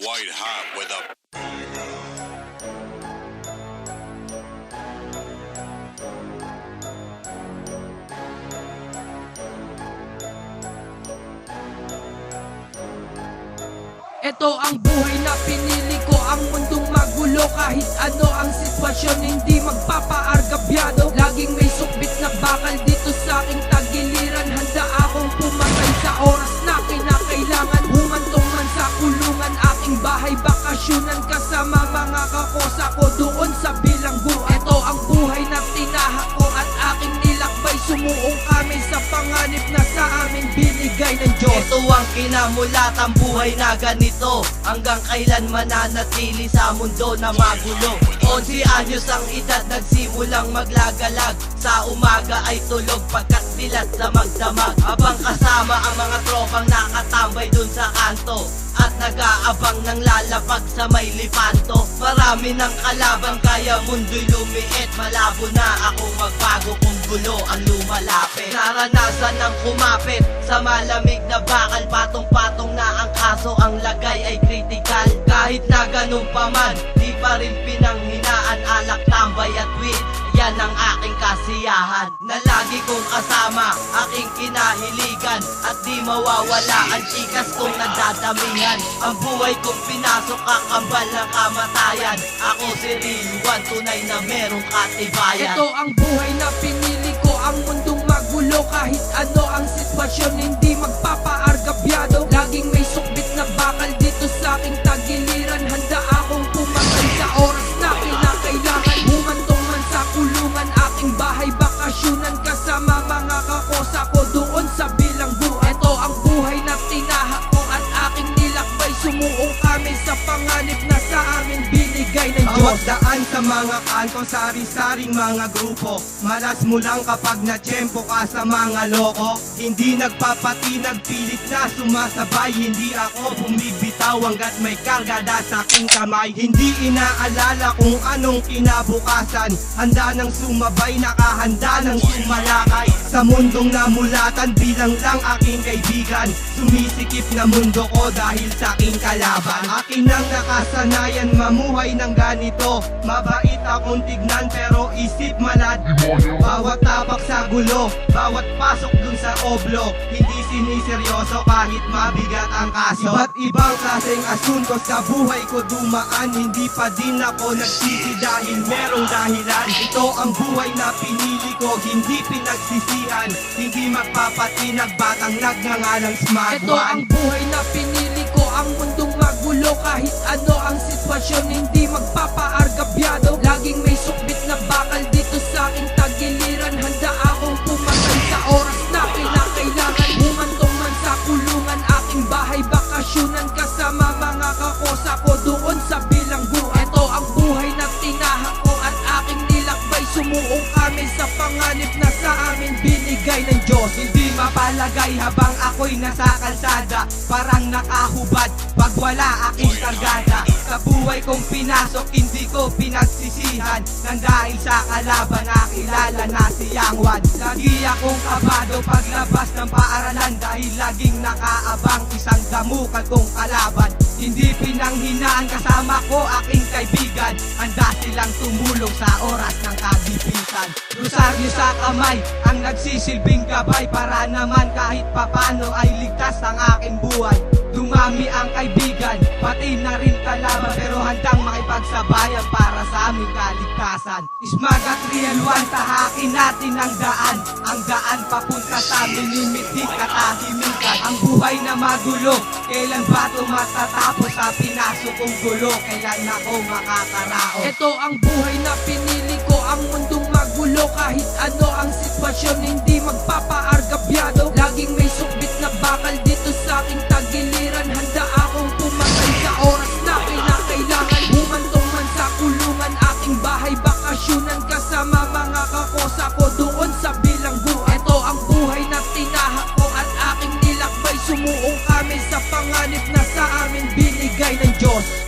white hot with a Ito ang buhay na pinili ko, ang mundong magulo. Kahit ano ang sitwasyon, hindi magpapaargabyado. Laging may sukbit na bakal dito sa aking tagiliran. Handa akong pumatay sa oras na kinakailangan. Humantong man sa kulungan, aking bahay bakasyonan. Kasama mga kakosa ko doon sa bilanggo. Ito ang buhay na tinahak ko at aking nilakbay. Sumuong kami sa panganib na sa amin binigay ng Diyos. Ito ang kinamulatang buhay na ganito, hanggang kailan mananatili sa mundo na magulo. 11 anyos ang edad, nagsimulang maglagalag. Sa umaga ay tulog pagkat dilat sa magdamag. Habang kasama ang mga tropang nakatambay dun sa kanto at nag-aabang ng lalapag sa may lipanto. Marami ng kalaban kaya mundo'y lumiit. Malabo na ako magbago kung gulo ang lumalapit. Naranasan ng kumapit sa malamig na bakal. Patong-patong na ang kaso, ang lagay ay critical. Kahit na ganun pa man, di pa rin pinanghinaan. Alak, tambay at weed, yan ang aking kasiyahan. Na lagi kong kasama, aking kinahiligan. At di mawawala ang chikas kong nadadamihan. Ang buhay kong pinasok, kakambal ng kamatayan. Ako si Real One, tunay na merong katibayan. Ito ang buhay na pinili ko, ang mundong magulo. Kahit ano ang sitwasyon, hindi magpapaargabyado. Laging may sukbit na bakal dito sa aking tagiliran. Handa akong pumatay sa oras na kinakailangan. Humantong man sa kulungan, aking bahay bakasyonan. Kasama mga kakosa ko doon sa bilanggo. Ito ang buhay na tinahak ko at aking nilakbay. Sumuong kami sa panganib na sa amin binigay ng Diyos. Bawat daan sa mga kanto, sari-saring mga grupo. Malas mo lang kapag na-tiyempo ka sa mga loko. Hindi nagpapatinag, pilit na sumasabay. Hindi ako bumibitaw hanggat may kargada sa aking kamay. Hindi inaalala kung anong kinabukasan. Handa ng sumabay, nakahanda ng sumalakay. Sa mundong namulatan, bilang lang aking kaibigan. Sumisikip na mundo ko dahil sa aking kalaban. Akin ang nakasanayan mamuhay ng ganito. Mabait akong tignan pero isip malad. Bawat tapak sa gulo, bawat pasok dun sa oblo. Hindi siniseryoso kahit mabigat ang kaso. Iba't ibang klaseng asunto sa buhay ko dumaan. Hindi pa din ako nagsisi dahil merong dahilan. Ito ang buhay na pinili ko, hindi pinagsisihan. Hindi magpapatinag, batang nagngangalang smart Ito ang one. buhay na pinili ko, ang mundong magulo. Kahit ano ang sitwasyon, hindi magpapaargabyado. Laging may sukbit na bakal dito sa aking tagiliran. Handa akong pumatay sa oras na kinakailangan. Humantong man sa kulungan, aking bahay bakasyonan. Kasama mga kakosa ko doon sa bilanggo. Ito ang buhay na tinahak ko at aking nilakbay. Sumuong kami sa panganib na sa amin binigay ng Diyos. Hindi mapalagay habang ako'y nasa kalsada. Parang nakahubad pag wala aking kargada. Sa buhay kong pinasok, hindi ko pinagsisihan. Nang dahil sa kalaban, nakilala na si Yang Wan. Lagi akong kabado paglabas ng paaralan. Dahil laging nakaabang isang damukal kong kalaban. Hindi pinanghinaan, kasama ko aking kaibigan. Handa silang tumulong sa oras ng kagipitan. Rosaryo sa kamay, ang nagsisilbing gabay. Para naman kahit papano ay ligtas ang aking buhay. Dumami ang kaibigan, pati na rin kalaban. Pero handang makipagsabayan para sa aming kaligtasan. Smag at Real One, tahakin natin ang daan. Ang daan papunta sa minimitik at tahimikan. Ang buhay na magulo, kailan ba ito matatapos? Sa pinasok kong gulo, kailan ako makakaraos? Ito ang buhay na pinili ko, ang mundong magulo. Kahit ano ang sitwasyon, hindi magpapaargabyado. Laging may sukbit na bakal dito sa aking tagiliran. Handa akong pumatay sa oras na kinakailangan. Humantong man sa kulungan, aking bahay bakasyonan. Kasama mga kakosa ko doon sa bilanggo. Ito ang buhay na tinahak ko at aking nilakbay. Sumuong kami sa panganib na sa amin binigay ng Diyos.